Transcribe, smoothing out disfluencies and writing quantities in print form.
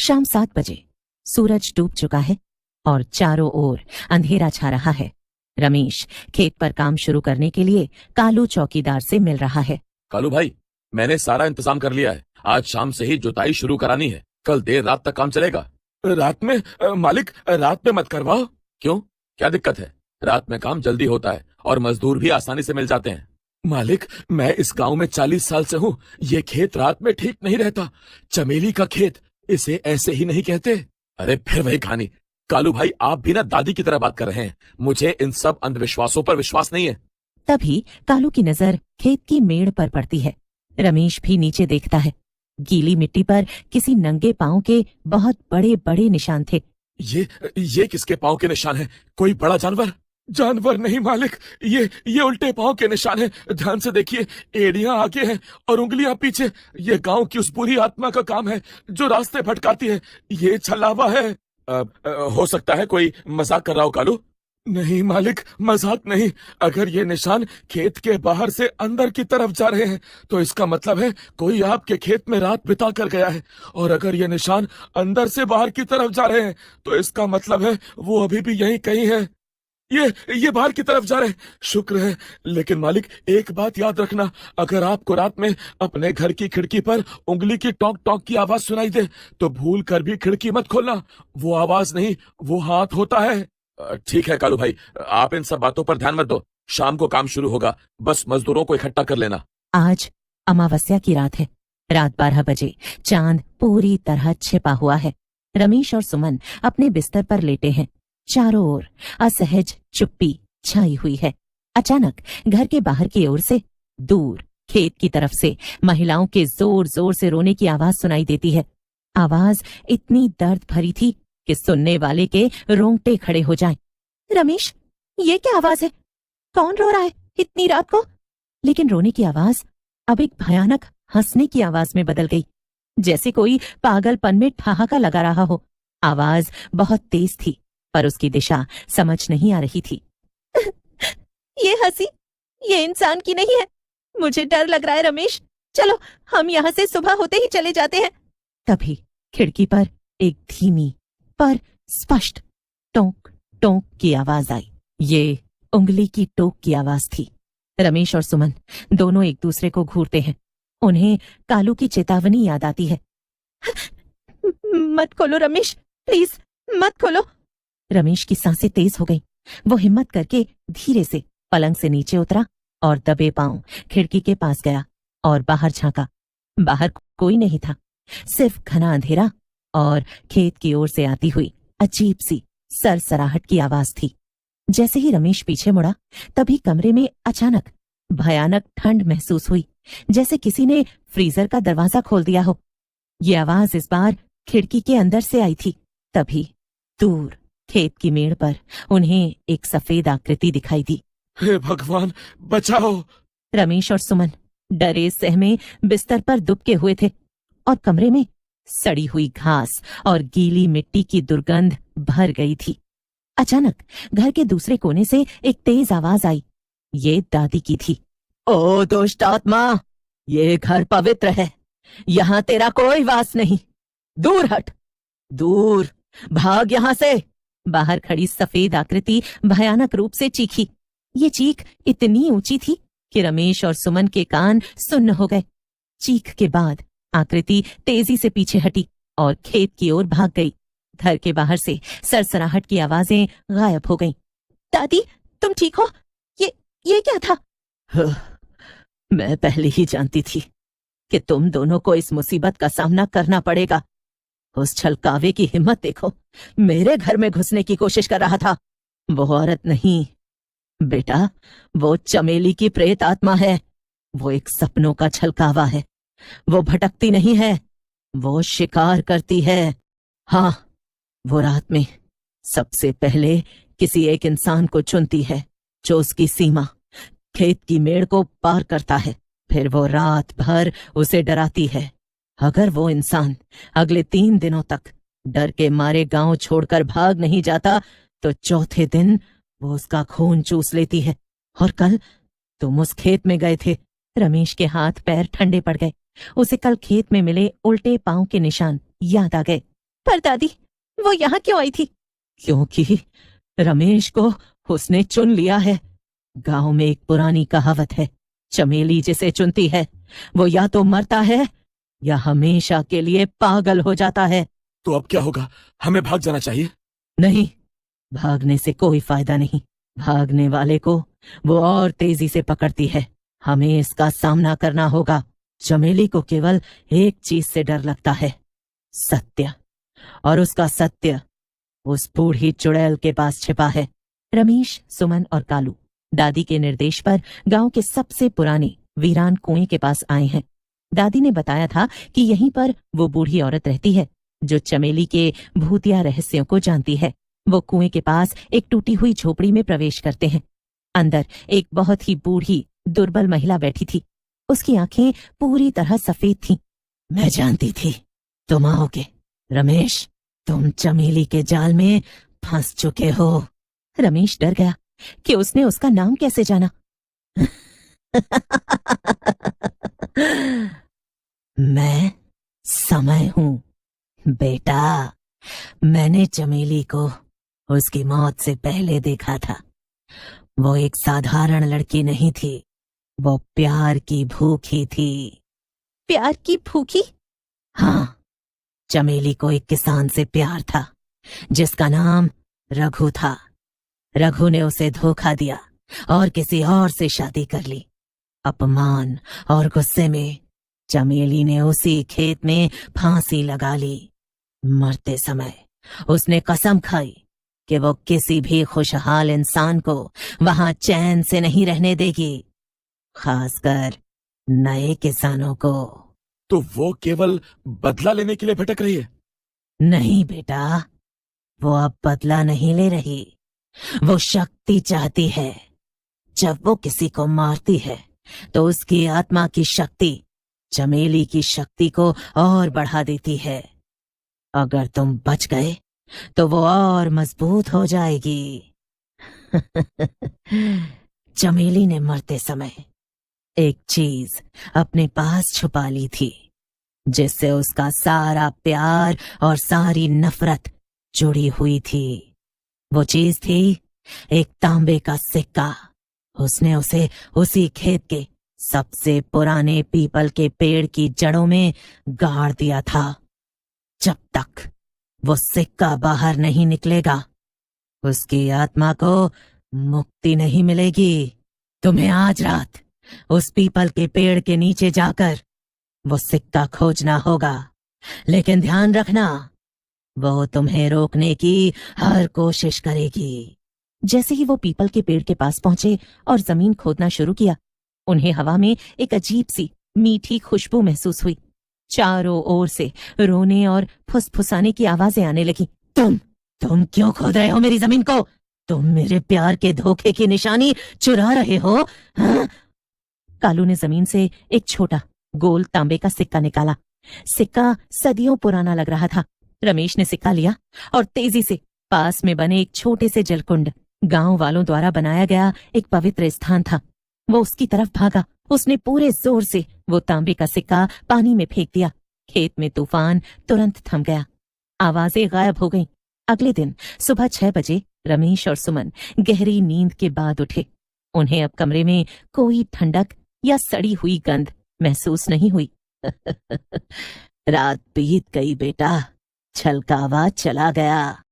शाम 7 बजे सूरज डूब चुका है और चारों ओर अंधेरा छा रहा है। रमेश खेत पर काम शुरू करने के लिए कालू चौकीदार से मिल रहा है। कालू भाई, मैंने सारा इंतजाम कर लिया है। आज शाम से ही जुताई शुरू करानी है। कल देर रात तक काम चलेगा। रात में? मालिक, रात में मत करवाओ। क्यों, क्या दिक्कत है? रात में काम जल्दी होता है और मजदूर भी आसानी से मिल जाते हैं। मालिक, मैं इस गांव में 40 साल से हूँ। ये खेत रात में ठीक नहीं रहता। चमेली का खेत, इसे ऐसे ही नहीं कहते। अरे फिर वही कहानी। कालू भाई, आप भी ना दादी की तरह बात कर रहे हैं। मुझे इन सब अंधविश्वासों पर विश्वास नहीं है। तभी कालू की नजर खेत की मेड़ पर पड़ती है। रमेश भी नीचे देखता है। गीली मिट्टी पर किसी नंगे पांव के बहुत बड़े बड़े निशान थे। ये किसके पांव के निशान हैं? कोई बड़ा जानवर? जानवर नहीं मालिक, ये उल्टे पांव के निशान हैं। ध्यान से देखिए, एड़ियां आगे हैं और उंगलियां पीछे। ये गांव की उस बुरी आत्मा का काम है जो रास्ते भटकाती है। ये छलावा है। हो सकता है कोई मजाक कर रहा हो कालू। नहीं मालिक, मजाक नहीं। अगर ये निशान खेत के बाहर से अंदर की तरफ जा रहे हैं तो इसका मतलब है कोई आपके खेत में रात बिता कर गया है। और अगर ये निशान अंदर से बाहर की तरफ जा रहे हैं तो इसका मतलब है वो अभी भी यहीं कहीं है। ये बाहर की तरफ जा रहे हैं। शुक्र है। लेकिन मालिक, एक बात याद रखना, अगर आपको रात में अपने घर की खिड़की पर उंगली की टॉक टॉक की आवाज सुनाई दे तो भूल कर भी खिड़की मत खोलना। वो आवाज नहीं, वो हाथ होता है। ठीक है कालू भाई, आप इन सब बातों पर ध्यान मत दो। शाम को काम शुरू होगा, बस मजदूरों को इकट्ठा कर लेना। आज अमावस्या की रात है। रात 12 बजे चांद पूरी तरह छिपा हुआ है। रमेश और सुमन अपने बिस्तर पर लेटे हैं। चारों ओर असहज चुप्पी छाई हुई है। अचानक घर के बाहर की ओर से दूर खेत की तरफ से महिलाओं के जोर जोर से रोने की आवाज सुनाई देती है। आवाज इतनी दर्द भरी थी कि सुनने वाले के रोंगटे खड़े हो जाएं। रमेश, ये क्या आवाज है? कौन रो रहा है इतनी रात को? लेकिन रोने की आवाज अब एक भयानक हंसने की आवाज में बदल गई, जैसे कोई पागलपन में ठहाका लगा रहा हो। आवाज बहुत तेज थी पर उसकी दिशा समझ नहीं आ रही थी। ये हंसी, ये इंसान की नहीं है। मुझे डर लग रहा है रमेश। चलो हम यहाँ से सुबह होते ही चले जाते हैं। तभी खिड़की पर एक धीमी पर स्पष्ट टोंक टोंक की आवाज आई। ये उंगली की टोक की आवाज थी। रमेश और सुमन दोनों एक दूसरे को घूरते हैं। उन्हें कालू की चेतावनी याद आती है। मत खोलो रमेश, प्लीज मत खोलो। रमेश की सांसें तेज हो गईं। वो हिम्मत करके धीरे से पलंग से नीचे उतरा और दबे पांव खिड़की के पास गया और बाहर झांका। बाहर कोई नहीं था, सिर्फ घना अंधेरा और खेत की ओर से आती हुई अजीब सी सरसराहट की आवाज थी। जैसे ही रमेश पीछे मुड़ा तभी कमरे में अचानक भयानक ठंड महसूस हुई, जैसे किसी ने फ्रीजर का दरवाजा खोल दिया हो। ये आवाज इस बार खिड़की के अंदर से आई थी। तभी दूर खेत की मेड़ पर उन्हें एक सफेद आकृति दिखाई दी। हे भगवान, बचाओ! रमेश और सुमन डरे सहमे बिस्तर पर दुबके हुए थे और कमरे में सड़ी हुई घास और गीली मिट्टी की दुर्गंध भर गई थी। अचानक घर के दूसरे कोने से एक तेज आवाज आई। ये दादी की थी। ओ दुष्ट आत्मा, ये घर पवित्र है, यहाँ तेरा कोई वास नहीं। दूर हट, दूर भाग यहाँ से। बाहर खड़ी सफेद आकृति भयानक रूप से चीखी। ये चीख इतनी ऊंची थी कि रमेश और सुमन के कान सुन्न हो गए। चीख के बाद आकृति तेजी से पीछे हटी और खेत की ओर भाग गई। घर के बाहर से सरसराहट की आवाजें गायब हो गईं। दादी, तुम ठीक हो? ये क्या था? मैं पहले ही जानती थी कि तुम दोनों को इस मुसीबत का सामना करना पड़ेगा। उस छलकावे की हिम्मत देखो, मेरे घर में घुसने की कोशिश कर रहा था। वो औरत नहीं बेटा, वो चमेली की प्रेत आत्मा है। वो एक सपनों का छलकावा है। वो भटकती नहीं है, वो शिकार करती है। हाँ, वो रात में सबसे पहले किसी एक इंसान को चुनती है जो उसकी सीमा खेत की मेड़ को पार करता है। फिर वो रात भर उसे डराती है। अगर वो इंसान अगले 3 दिनों तक डर के मारे गांव छोड़कर भाग नहीं जाता तो चौथे दिन वो उसका खून चूस लेती है। और कल तुम उस खेत में गए थे। रमेश के हाथ पैर ठंडे पड़ गए। उसे कल खेत में मिले उल्टे पांव के निशान याद आ गए। पर दादी, वो यहाँ क्यों आई थी? क्योंकि रमेश को उसने चुन लिया है। गांव में एक पुरानी कहावत है, चमेली जिसे चुनती है वो या तो मरता है या हमेशा के लिए पागल हो जाता है। तो अब क्या होगा? हमें भाग जाना चाहिए। नहीं, भागने से कोई फायदा नहीं। भागने वाले को वो और तेजी से पकड़ती है। हमें इसका सामना करना होगा। चमेली को केवल एक चीज से डर लगता है, सत्य। और उसका सत्य उस बूढ़ी चुड़ैल के पास छिपा है। रमेश, सुमन और कालू दादी के निर्देश पर गांव के सबसे पुराने वीरान कुएं के पास आए हैं। दादी ने बताया था कि यहीं पर वो बूढ़ी औरत रहती है जो चमेली के भूतिया रहस्यों को जानती है। वो कुएं के पास एक टूटी हुई झोपड़ी में प्रवेश करते हैं। अंदर एक बहुत ही बूढ़ी दुर्बल महिला बैठी थी। उसकी आंखें पूरी तरह सफेद थीं। मैं जानती थी तुम आओगे रमेश, तुम चमेली के जाल में फंस चुके हो। रमेश डर गया कि उसने उसका नाम कैसे जाना। मैं समय हूं बेटा। मैंने चमेली को उसकी मौत से पहले देखा था। वो एक साधारण लड़की नहीं थी, वो प्यार की भूखी थी। प्यार की भूखी? हाँ, चमेली को एक किसान से प्यार था जिसका नाम रघु था। रघु ने उसे धोखा दिया और किसी और से शादी कर ली। अपमान और गुस्से में चमेली ने उसी खेत में फांसी लगा ली। मरते समय उसने कसम खाई कि वो किसी भी खुशहाल इंसान को वहां चैन से नहीं रहने देगी, खासकर नए किसानों को। तो वो केवल बदला लेने के लिए भटक रही है? नहीं बेटा, वो अब बदला नहीं ले रही, वो शक्ति चाहती है। जब वो किसी को मारती है तो उसकी आत्मा की शक्ति चमेली की शक्ति को और बढ़ा देती है। अगर तुम बच गए तो वो और मजबूत हो जाएगी। चमेली ने मरते समय एक चीज अपने पास छुपा ली थी जिससे उसका सारा प्यार और सारी नफरत जुड़ी हुई थी। वो चीज थी एक तांबे का सिक्का। उसने उसे उसी खेत के सबसे पुराने पीपल के पेड़ की जड़ों में गाड़ दिया था। जब तक वो सिक्का बाहर नहीं निकलेगा उसकी आत्मा को मुक्ति नहीं मिलेगी। तुम्हें आज रात उस पीपल के पेड़ के नीचे जाकर वो सिक्का खोजना होगा, लेकिन ध्यान रखना वो तुम्हें रोकने की हर कोशिश करेगी। जैसे ही वो पीपल के पेड़ के पास पहुंचे और जमीन खोदना शुरू किया, उन्हें हवा में एक अजीब सी मीठी खुशबू महसूस हुई। चारों ओर से रोने और फुसफुसाने की आवाजें आने लगी। तुम क्यों खोद रहे हो मेरी जमीन को? तुम मेरे प्यार के धोखे की निशानी चुरा रहे हो? हाँ? कालू ने जमीन से एक छोटा गोल तांबे का सिक्का निकाला। सिक्का सदियों पुराना लग रहा था। रमेश ने सिक्का लिया और तेजी से पास में बने एक छोटे से जलकुंड, गांव वालों द्वारा बनाया गया एक पवित्र स्थान था, वो उसकी तरफ भागा। उसने पूरे जोर से वो तांबे का सिक्का पानी में फेंक दिया। खेत में तूफान तुरंत थम गया। आवाजें गायब हो गईं। अगले दिन सुबह 6 बजे रमेश और सुमन गहरी नींद के बाद उठे। उन्हें अब कमरे में कोई ठंडक या सड़ी हुई गंध महसूस नहीं हुई। रात बीत गई बेटा, छलकावा चला गया।